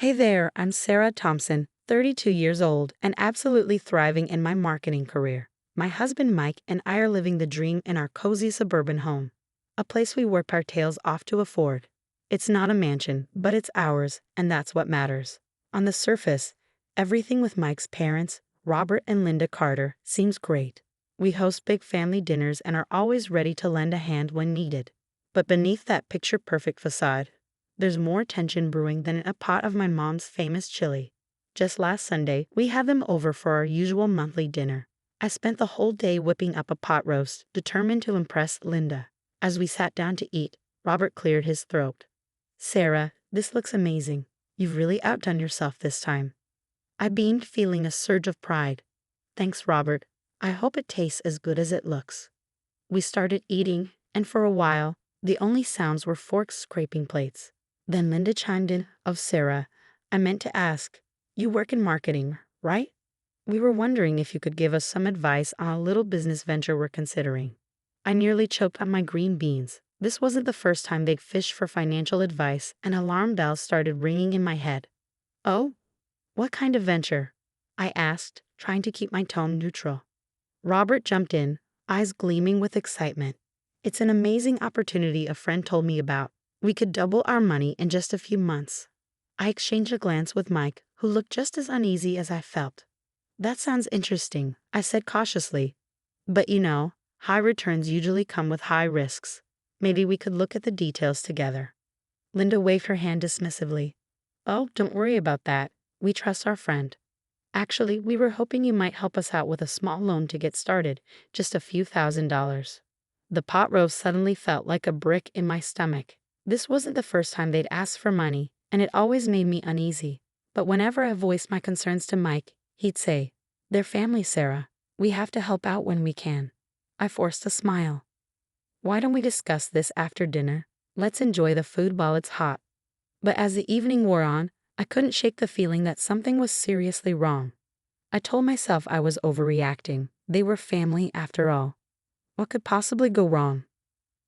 Hey there, I'm Sarah Thompson, 32 years old, and absolutely thriving in my marketing career. My husband Mike and I are living the dream in our cozy suburban home, a place we work our tails off to afford. It's not a mansion, but it's ours, and that's what matters. On the surface, everything with Mike's parents, Robert and Linda Carter, seems great. We host big family dinners and are always ready to lend a hand when needed. But beneath that picture-perfect facade, there's more tension brewing than in a pot of my mom's famous chili. Just last Sunday, we had them over for our usual monthly dinner. I spent the whole day whipping up a pot roast, determined to impress Linda. As we sat down to eat, Robert cleared his throat. "Sarah, this looks amazing. You've really outdone yourself this time." I beamed, feeling a surge of pride. "Thanks, Robert. I hope it tastes as good as it looks." We started eating, and for a while, the only sounds were forks scraping plates. Then Linda chimed in, "Oh, Sarah, I meant to ask, you work in marketing, right? We were wondering if you could give us some advice on a little business venture we're considering." I nearly choked on my green beans. This wasn't the first time they'd fished for financial advice, and alarm bells started ringing in my head. "Oh, what kind of venture?" I asked, trying to keep my tone neutral. Robert jumped in, eyes gleaming with excitement. "It's an amazing opportunity a friend told me about. We could double our money in just a few months." I exchanged a glance with Mike, who looked just as uneasy as I felt. "That sounds interesting," I said cautiously. "But high returns usually come with high risks. Maybe we could look at the details together." Linda waved her hand dismissively. "Oh, don't worry about that. We trust our friend. Actually, we were hoping you might help us out with a small loan to get started, just a few $1,000s. The pot roast suddenly felt like a brick in my stomach. This wasn't the first time they'd asked for money, and it always made me uneasy. But whenever I voiced my concerns to Mike, he'd say, "They're family, Sarah. We have to help out when we can." I forced a smile. "Why don't we discuss this after dinner? Let's enjoy the food while it's hot." But as the evening wore on, I couldn't shake the feeling that something was seriously wrong. I told myself I was overreacting. They were family after all. What could possibly go wrong?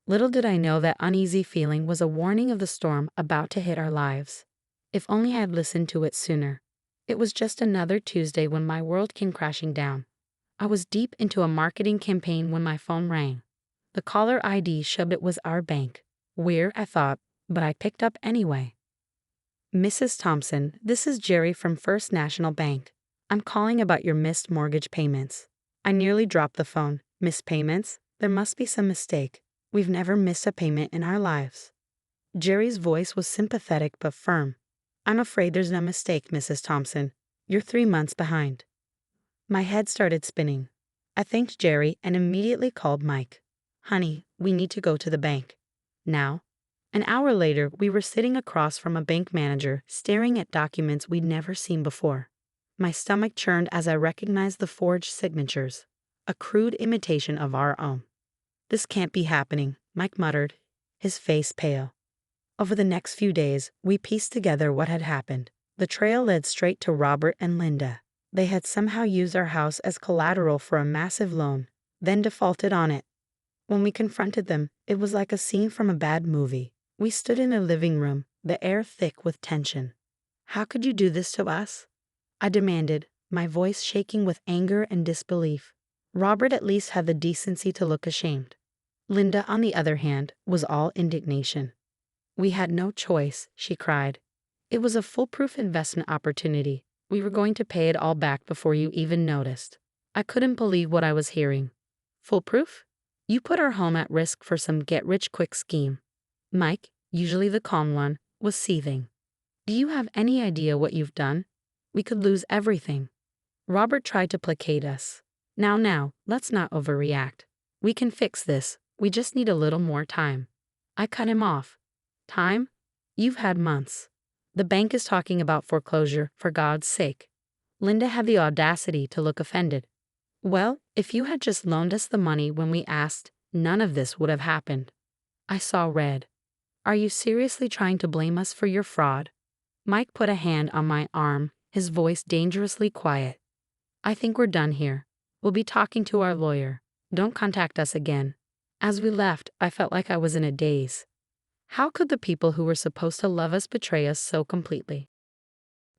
Little did I know that uneasy feeling was a warning of the storm about to hit our lives. If only I had listened to it sooner. It was just another Tuesday when my world came crashing down. I was deep into a marketing campaign when my phone rang. The caller ID showed it was our bank. Weird, I thought, but I picked up anyway. "Mrs. Thompson, this is Jerry from First National Bank. I'm calling about your missed mortgage payments." I nearly dropped the phone. "Missed payments? There must be some mistake. We've never missed a payment in our lives." Jerry's voice was sympathetic but firm. "I'm afraid there's no mistake, Mrs. Thompson. You're 3 months behind." My head started spinning. I thanked Jerry and immediately called Mike. "Honey, we need to go to the bank." "Now?" An hour later, we were sitting across from a bank manager, staring at documents we'd never seen before. My stomach churned as I recognized the forged signatures, a crude imitation of our own. "This can't be happening," Mike muttered, his face pale. Over the next few days, we pieced together what had happened. The trail led straight to Robert and Linda. They had somehow used our house as collateral for a massive loan, then defaulted on it. When we confronted them, it was like a scene from a bad movie. We stood in a living room, the air thick with tension. "How could you do this to us?" I demanded, my voice shaking with anger and disbelief. Robert at least had the decency to look ashamed. Linda, on the other hand, was all indignation. "We had no choice," she cried. "It was a foolproof investment opportunity. We were going to pay it all back before you even noticed." I couldn't believe what I was hearing. "Foolproof? You put our home at risk for some get-rich-quick scheme." Mike, usually the calm one, was seething. "Do you have any idea what you've done? We could lose everything." Robert tried to placate us. Now, let's not overreact. We can fix this. We just need a little more time." I cut him off. "Time? You've had months. The bank is talking about foreclosure, for God's sake." Linda had the audacity to look offended. "Well, if you had just loaned us the money when we asked, none of this would have happened." I saw red. "Are you seriously trying to blame us for your fraud?" Mike put a hand on my arm, his voice dangerously quiet. "I think we're done here. We'll be talking to our lawyer. Don't contact us again." As we left, I felt like I was in a daze. How could the people who were supposed to love us betray us so completely?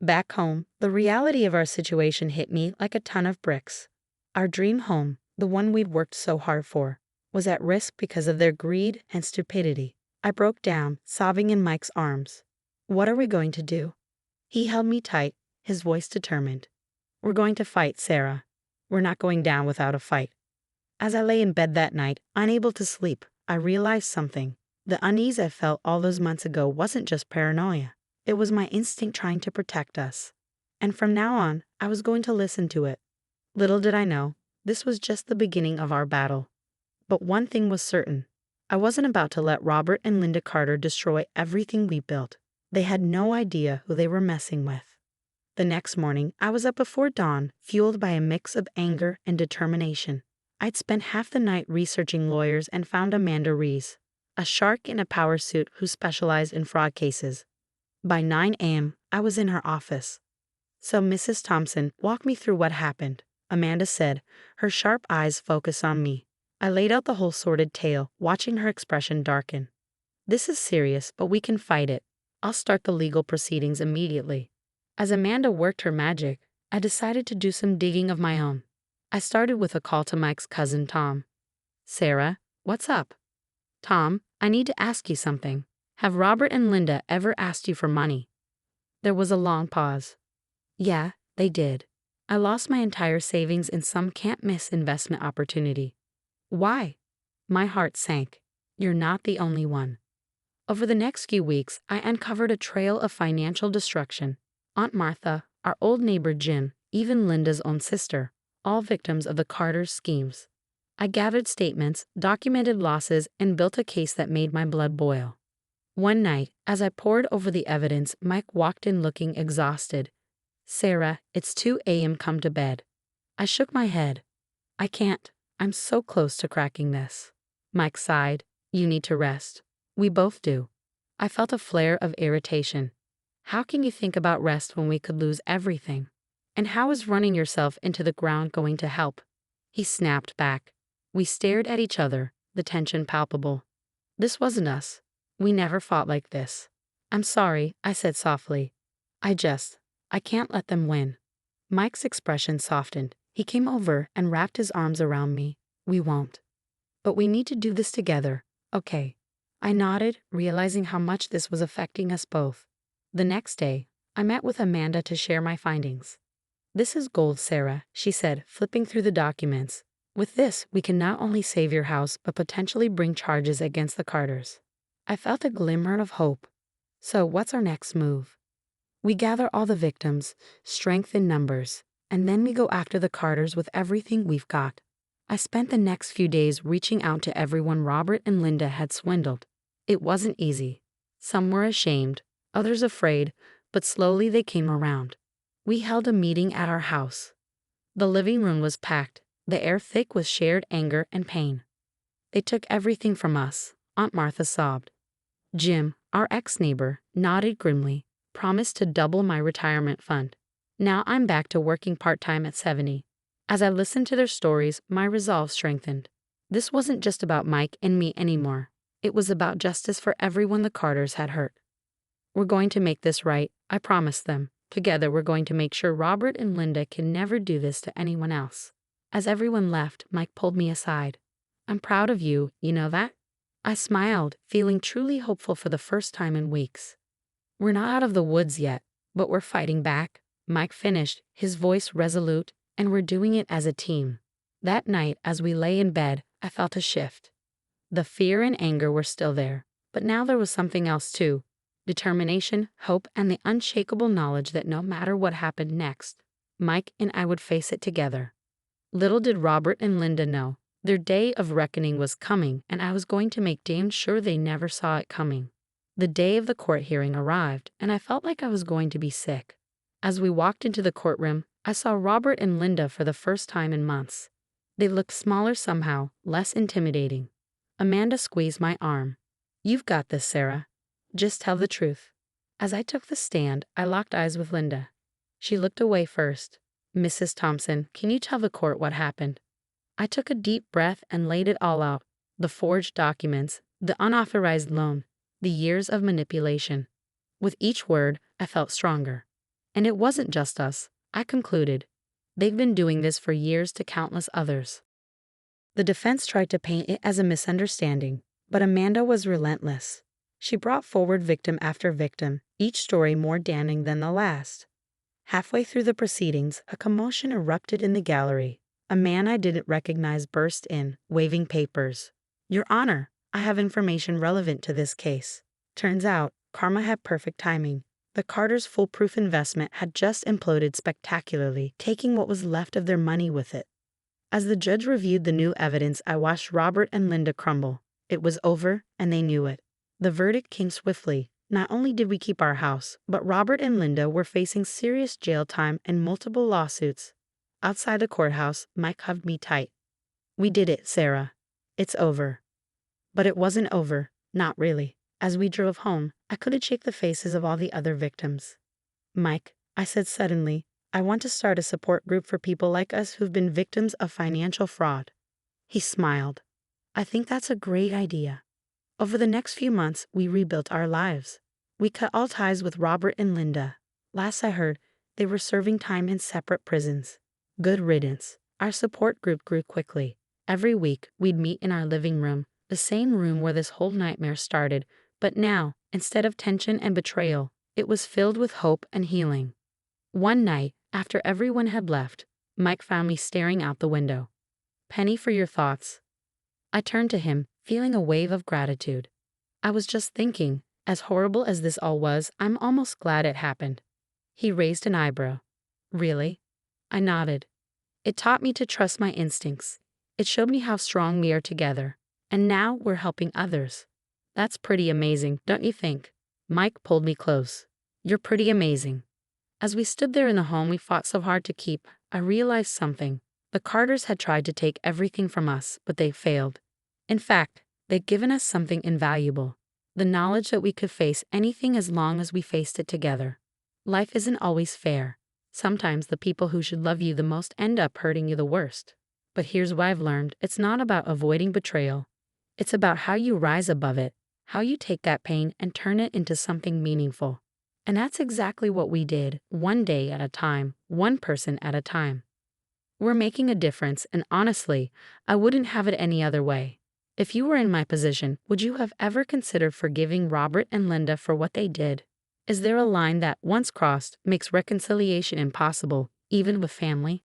Back home, the reality of our situation hit me like a ton of bricks. Our dream home, the one we'd worked so hard for, was at risk because of their greed and stupidity. I broke down, sobbing in Mike's arms. What are we going to do? He held me tight, his voice determined. We're going to fight, Sarah. We're not going down without a fight. As I lay in bed that night, unable to sleep, I realized something. The unease I felt all those months ago wasn't just paranoia. It was my instinct trying to protect us. And from now on, I was going to listen to it. Little did I know, this was just the beginning of our battle. But one thing was certain. I wasn't about to let Robert and Linda Carter destroy everything we built. They had no idea who they were messing with. The next morning, I was up before dawn, fueled by a mix of anger and determination. I'd spent half the night researching lawyers and found Amanda Rees, a shark in a power suit who specialized in fraud cases. By 9 a.m., I was in her office. So Mrs. Thompson, walk me through what happened, Amanda said, her sharp eyes focused on me. I laid out the whole sordid tale, watching her expression darken. This is serious, but we can fight it. I'll start the legal proceedings immediately. As Amanda worked her magic, I decided to do some digging of my own. I started with a call to Mike's cousin Tom. Sarah, what's up? Tom, I need to ask you something. Have Robert and Linda ever asked you for money? There was a long pause. Yeah, they did. I lost my entire savings in some can't-miss investment opportunity. Why? My heart sank. You're not the only one. Over the next few weeks, I uncovered a trail of financial destruction. Aunt Martha, our old neighbor Jim, even Linda's own sister, all victims of the Carter's schemes. I gathered statements, documented losses, and built a case that made my blood boil. One night, as I pored over the evidence, Mike walked in looking exhausted. Sarah, it's 2 a.m. Come to bed. I shook my head. I can't. I'm so close to cracking this. Mike sighed. You need to rest. We both do. I felt a flare of irritation. How can you think about rest when we could lose everything? And how is running yourself into the ground going to help? He snapped back. We stared at each other, the tension palpable. This wasn't us. We never fought like this. I'm sorry, I said softly. I can't let them win. Mike's expression softened. He came over and wrapped his arms around me. We won't. But we need to do this together, okay? I nodded, realizing how much this was affecting us both. The next day, I met with Amanda to share my findings. This is gold, Sarah, she said, flipping through the documents. With this, we can not only save your house, but potentially bring charges against the Carters. I felt a glimmer of hope. So what's our next move? We gather all the victims, strength in numbers, and then we go after the Carters with everything we've got. I spent the next few days reaching out to everyone Robert and Linda had swindled. It wasn't easy. Some were ashamed, others afraid, but slowly they came around. We held a meeting at our house. The living room was packed, the air thick with shared anger and pain. They took everything from us, Aunt Martha sobbed. Jim, our ex-neighbor, nodded grimly, promised to double my retirement fund. Now I'm back to working part-time at 70. As I listened to their stories, my resolve strengthened. This wasn't just about Mike and me anymore. It was about justice for everyone the Carters had hurt. We're going to make this right, I promised them. Together we're going to make sure Robert and Linda can never do this to anyone else. As everyone left, Mike pulled me aside. I'm proud of you, you know that? I smiled, feeling truly hopeful for the first time in weeks. We're not out of the woods yet, but we're fighting back, Mike finished, his voice resolute, and we're doing it as a team. That night, as we lay in bed, I felt a shift. The fear and anger were still there, but now there was something else too. Determination, hope, and the unshakable knowledge that no matter what happened next, Mike and I would face it together. Little did Robert and Linda know, their day of reckoning was coming, and I was going to make damn sure they never saw it coming. The day of the court hearing arrived, and I felt like I was going to be sick. As we walked into the courtroom, I saw Robert and Linda for the first time in months. They looked smaller somehow, less intimidating. Amanda squeezed my arm. You've got this, Sarah. Just tell the truth. As I took the stand, I locked eyes with Linda. She looked away first. Mrs. Thompson, can you tell the court what happened? I took a deep breath and laid it all out. The forged documents, the unauthorized loan, the years of manipulation. With each word, I felt stronger. And it wasn't just us, I concluded. They've been doing this for years to countless others. The defense tried to paint it as a misunderstanding, but Amanda was relentless. She brought forward victim after victim, each story more damning than the last. Halfway through the proceedings, a commotion erupted in the gallery. A man I didn't recognize burst in, waving papers. "Your Honor, I have information relevant to this case." Turns out, karma had perfect timing. The Carters' foolproof investment had just imploded spectacularly, taking what was left of their money with it. As the judge reviewed the new evidence, I watched Robert and Linda crumble. It was over, and they knew it. The verdict came swiftly. Not only did we keep our house, but Robert and Linda were facing serious jail time and multiple lawsuits. Outside the courthouse, Mike hugged me tight. "We did it, Sarah. It's over." But it wasn't over, not really. As we drove home, I couldn't shake the faces of all the other victims. "Mike," I said suddenly, "I want to start a support group for people like us who've been victims of financial fraud." He smiled. "I think that's a great idea." Over the next few months, we rebuilt our lives. We cut all ties with Robert and Linda. Last I heard, they were serving time in separate prisons. Good riddance. Our support group grew quickly. Every week, we'd meet in our living room, the same room where this whole nightmare started, but now, instead of tension and betrayal, it was filled with hope and healing. One night, after everyone had left, Mike found me staring out the window. "Penny, for your thoughts." I turned to him, feeling a wave of gratitude. I was just thinking, as horrible as this all was, I'm almost glad it happened. He raised an eyebrow. "Really?" I nodded. "It taught me to trust my instincts. It showed me how strong we are together. And now we're helping others." "That's pretty amazing, don't you think?" Mike pulled me close. "You're pretty amazing." As we stood there in the home we fought so hard to keep, I realized something. The Carters had tried to take everything from us, but they failed. In fact, they'd given us something invaluable. The knowledge that we could face anything as long as we faced it together. Life isn't always fair. Sometimes the people who should love you the most end up hurting you the worst. But here's what I've learned. It's not about avoiding betrayal. It's about how you rise above it, how you take that pain and turn it into something meaningful. And that's exactly what we did, one day at a time, one person at a time. We're making a difference, and honestly, I wouldn't have it any other way. If you were in my position, would you have ever considered forgiving Robert and Linda for what they did? Is there a line that, once crossed, makes reconciliation impossible, even with family?